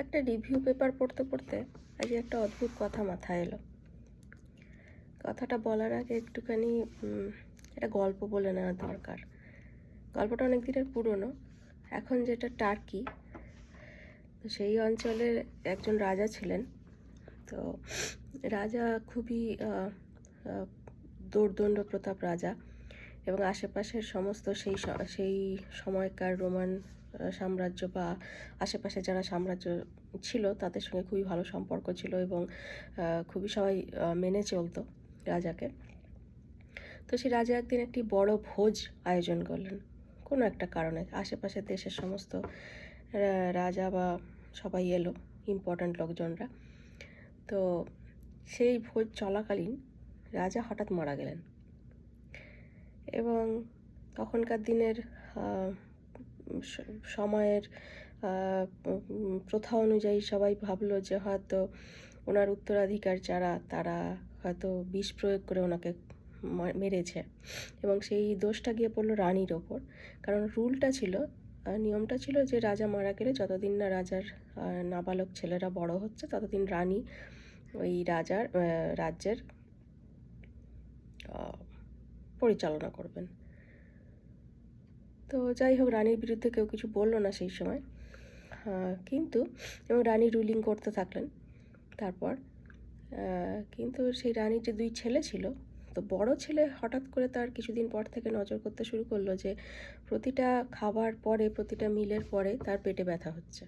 একটা review paper পড়তে পড়তে আজ একটা অদ্ভুত কথা মাথায় এলো। কথাটা বলার আগে একটুখানি একটা গল্প বলে নেওয়া দরকার। গল্পটা অনেক দিনের পুরনো। এখন যেটা টার্কি, তো সেই অঞ্চলের একজন রাজা ছিলেন। তো রাজা খুবই দোর্দণ্ড প্রতাপ রাজা, এবং আশেপাশের সমস্ত সেই সময়কার রোমান সাম্রাজ্য বা আশেপাশে যারা সাম্রাজ্য ছিল তাদের সঙ্গে খুবই ভালো সম্পর্ক ছিল, এবং খুবই সবাই মেনে চলতো রাজাকে। তো সেই রাজা একদিন একটি বড় ভোজ আয়োজন করলেন কোনো একটা কারণে। আশেপাশের দেশের সমস্ত রাজা বা সবাই এলো, ইম্পর্ট্যান্ট লোকজনরা। তো সেই ভোজ চলাকালীন রাজা হঠাৎ মারা গেলেন, এবং তখনকার দিনের সময়ের প্রথা অনুযায়ী সবাই ভাবলো যে হয়তো ওনার উত্তরাধিকার যারা তারা হয়তো বিষ প্রয়োগ করে ওনাকে মেরেছে, এবং সেই দোষটা গিয়ে পড়লো রানীর ওপর। কারণ নিয়মটা ছিল যে রাজা মারা গেলে যতদিন না রাজার নাবালক ছেলেরা বড় হচ্ছে ততদিন রানী ওই রাজ্যের পরিচালনা করবেন। তো যাই হোক, রানীর বিরুদ্ধে কেউ কিছু বলল না সেই সময়, কিন্তু এবং রানী রুলিং করতে থাকলেন। তারপর কিন্তু সেই রানীর যে দুই ছেলে ছিল, তো বড় ছেলে হঠাৎ করে তার কিছুদিন পর থেকে নজর করতে শুরু করলো যে প্রতিটা খাবার পরে, প্রতিটা মিলের পরে তার পেটে ব্যথা হচ্ছে।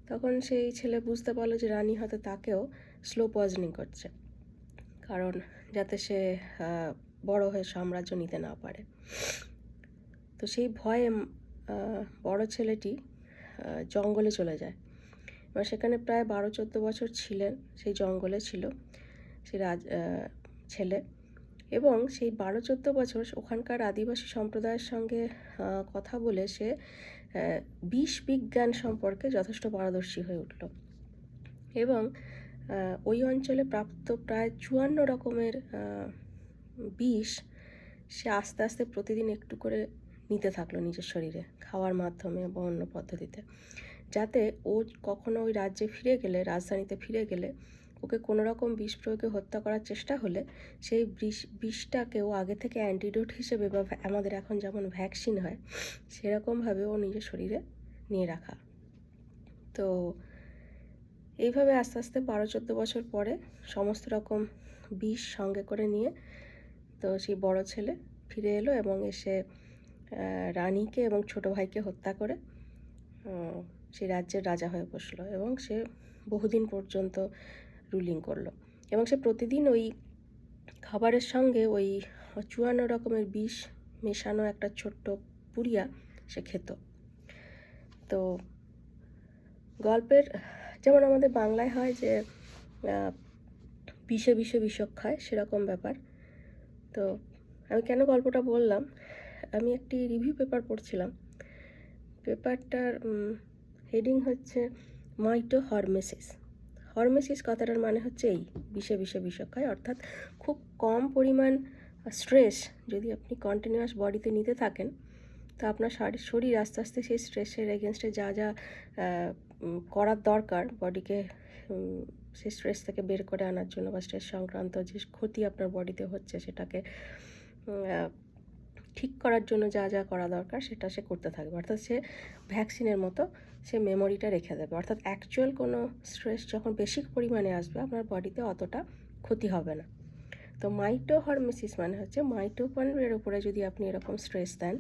তখন সেই ছেলে বুঝতে পারলো যে রানী হয়তো তাকেও স্লো পয়জনিং করছে, কারণ যাতে সে বড় হয়ে সাম্রাজ্য নিতে না পারে। তো সেই ভয়ে বড় ছেলেটি জঙ্গলে চলে যায়, এবং সেখানে প্রায় 12-14 বছর ছিলেন। সেই জঙ্গলে ছিল সেই ছেলে, এবং সেই 12-14 বছর ওখানকার আদিবাসী সম্প্রদায়ের সঙ্গে কথা বলে সে বিষ বিজ্ঞান সম্পর্কে যথেষ্ট পারদর্শী হয়ে উঠল, এবং ওই অঞ্চলে প্রাপ্ত প্রায় 54 রকমের বিষ সে আস্তে আস্তে প্রতিদিন একটু করে নিতে থাকলো নিজের শরীরে, খাওয়ার মাধ্যমে বা অন্য পদ্ধতিতে, যাতে ও কখনো ওই রাজধানীতে ফিরে গেলে ওকে কোনো রকম বিষ প্রয়োগে হত্যা করার চেষ্টা হলে সেই বিষটাকে ও আগে থেকে অ্যান্টিডোট হিসেবে, বা আমাদের এখন যেমন ভ্যাকসিন হয় সেরকমভাবে ও নিজের শরীরে নিয়ে রাখা। তো এইভাবে আস্তে আস্তে 12-14 বছর পরে সমস্ত রকম বিষ সঙ্গে করে নিয়ে তো সেই বড় ছেলে ফিরে এলো, এবং এসে রানীকে এবং ছোট ভাইকে হত্যা করে সেই রাজ্যের রাজা হয়ে বসলো, এবং সে বহুদিন পর্যন্ত রুলিং করলো। এবং সে প্রতিদিন ওই খাবারের সঙ্গে ওই 54 রকমের বিষ মেশানো একটা ছোট্ট পুড়িয়া সে খেত। তো গল্পের যেমন আমাদের বাংলায় হয় যে বিষে বিষে বিষক্ষয়, সেরকম ব্যাপার। তো আমি কেন গল্পটা বললাম, আমি একটি রিভিউ পেপার পড়ছিলাম। পেপারটার হেডিং হচ্ছে মাইটোহরমেসিস। হরমেসিস কথাটার মানে হচ্ছে এই বিষে বিষে বিষক্ষয়, অর্থাৎ খুব কম পরিমাণ স্ট্রেস যদি আপনি কন্টিনিউয়াস বডিতে নিতে থাকেন, তো আপনার শরীর আস্তে আস্তে সেই স্ট্রেসের এগেনস্টে যা যা করার দরকার বডিকে সেই স্ট্রেস থেকে বের করে আনার জন্য, বা স্ট্রেস সংক্রান্ত যে ক্ষতি আপনার বডিতে হচ্ছে সেটাকে ঠিক করার জন্য যা যা করা দরকার সেটা সে করতে থাকবে। অর্থাৎ সে ভ্যাকসিনের মতো সে মেমোরিটা রেখে দেবে। অর্থাৎ অ্যাকচুয়াল কোনো স্ট্রেস যখন বেশি পরিমাণে আসবে আপনার বডিতে অতটা ক্ষতি হবে না। তো মাইটোহরমেসিস মানে হচ্ছে মাইটোকন্ড্রিয়ার উপরে যদি আপনি এরকম স্ট্রেস দেন,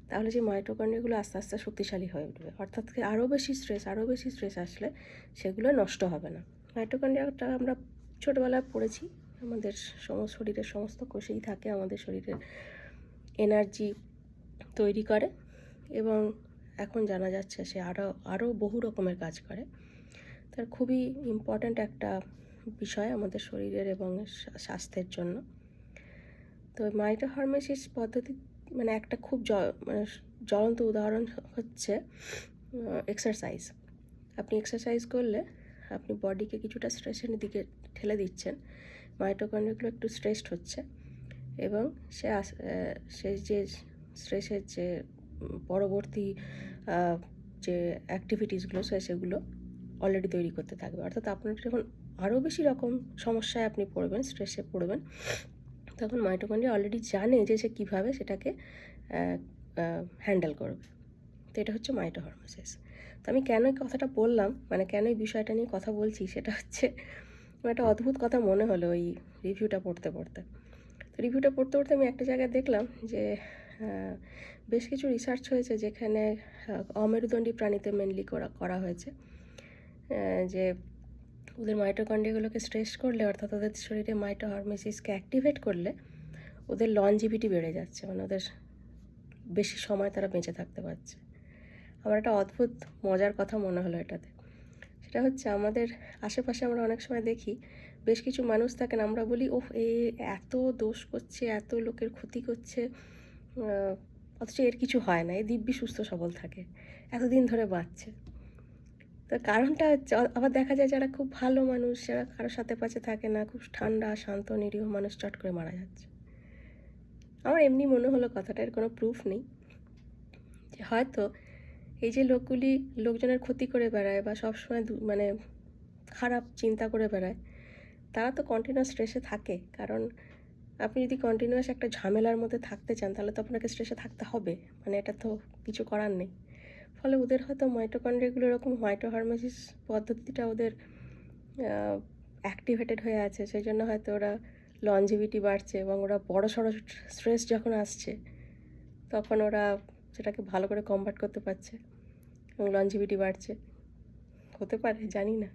তাহলে যে মাইটোকন্ড্রিয়াগুলো আস্তে আস্তে শক্তিশালী হয়ে উঠবে। অর্থাৎ আরও বেশি স্ট্রেস আসলে সেগুলো নষ্ট হবে না। মাইটোকন্ড্রিয়াটা আমরা ছোটোবেলায় পড়েছি, আমাদের শরীরের সমস্ত কোষেই থাকে, আমাদের শরীরের এনার্জি তৈরি করে, এবং এখন জানা যাচ্ছে সে আরও বহু রকমের কাজ করে। তার খুবই ইম্পর্ট্যান্ট একটা বিষয় আমাদের শরীরের এবং স্বাস্থ্যের জন্য। তো মাইটোহরমেসিস পদ্ধতি মানে একটা খুব জ্বলন্ত উদাহরণ হচ্ছে এক্সারসাইজ। আপনি এক্সারসাইজ করলে আপনি বডিকে কিছুটা স্ট্রেসের দিকে ঠেলে দিচ্ছেন, মাইটোকন্ড্রিয়াগুলো একটু স্ট্রেসড হচ্ছে, এবং সে যে স্ট্রেসের যে পরবর্তী যে অ্যাক্টিভিটিসগুলো সেগুলো অলরেডি তৈরি করতে থাকবে। অর্থাৎ আপনার যখন আরও বেশি রকম সমস্যায় আপনি পড়বেন, স্ট্রেসে পড়বেন, তখন মাইটোকন্ড্রিয়া অলরেডি জানে যে সে কীভাবে সেটাকে হ্যান্ডেল করবে। তো এটা হচ্ছে মাইটোহরমেসিস। তো আমি কেন এই কথাটা বললাম, মানে কেন এই বিষয়টা নিয়ে কথা বলছি, সেটা হচ্ছে আমার একটা অদ্ভুত কথা মনে হলো ওই রিভিউটা পড়তে পড়তে। তো রিভিউটা পড়তে পড়তে আমি একটা জায়গায় দেখলাম যে বেশ কিছু রিসার্চ হয়েছে যেখানে অমেরুদণ্ডী প্রাণীতে মেনলি করা হয়েছে, যে ওদের মাইটোকন্ড্রিয়াগুলোকে স্ট্রেস করলে, অর্থাৎ ওদের শরীরে মাইটোহরমেসিসকে অ্যাক্টিভেট করলে ওদের লনজিভিটি বেড়ে যাচ্ছে, মানে ওদের বেশি সময় তারা বেঁচে থাকতে পারছে। আমার একটা অদ্ভুত মজার কথা মনে হলো এটাতে। সেটা হচ্ছে আমাদের আশেপাশে আমরা অনেক সময় দেখি বেশ কিছু মানুষ থাকেন, আমরা বলি ওহ এ এত দোষ করছে, এত লোকের ক্ষতি করছে, অথচ এর কিছু হয় না, এ দিব্যি সুস্থ সবল থাকে, এতদিন ধরে বাঁচছে। তার কারণটা হচ্ছে আবার দেখা যায় যারা খুব ভালো মানুষ, যারা কারোর সাথে পাশে থাকে না, খুব ঠান্ডা শান্ত নিরীহ মানুষ, চট করে মারা যাচ্ছে। আমার এমনি মনে হলো কথাটা, এর কোনো প্রুফ নেই, যে হয়তো এই যে লোকগুলি লোকজনের ক্ষতি করে বেড়ায় বা সবসময় মানে খারাপ চিন্তা করে বেড়ায়, তারা তো কন্টিনিউয়াস স্ট্রেসে থাকে। কারণ আপনি যদি কন্টিনিউয়াস একটা ঝামেলার মধ্যে থাকতে চান, তাহলে তো আপনাকে স্ট্রেসে থাকতে হবে, মানে এটা তো কিছু করার নেই। ফলে ওদের হয়তো মাইটোকন্ড্রিয়াগুলো এরকম মাইটোহরমেসিস পদ্ধতিটা ওদের অ্যাক্টিভেটেড হয়ে আছে, সেই জন্য হয়তো ওরা লনজিভিটি বাড়ছে, এবং ওরা বড় সড়ো স্ট্রেস যখন আসছে তখন ওরা সেটাকে ভালো করে কমব্যাট করতে পারছে এবং লনজিভিটি বাড়ছে। হতে পারে, জানি না।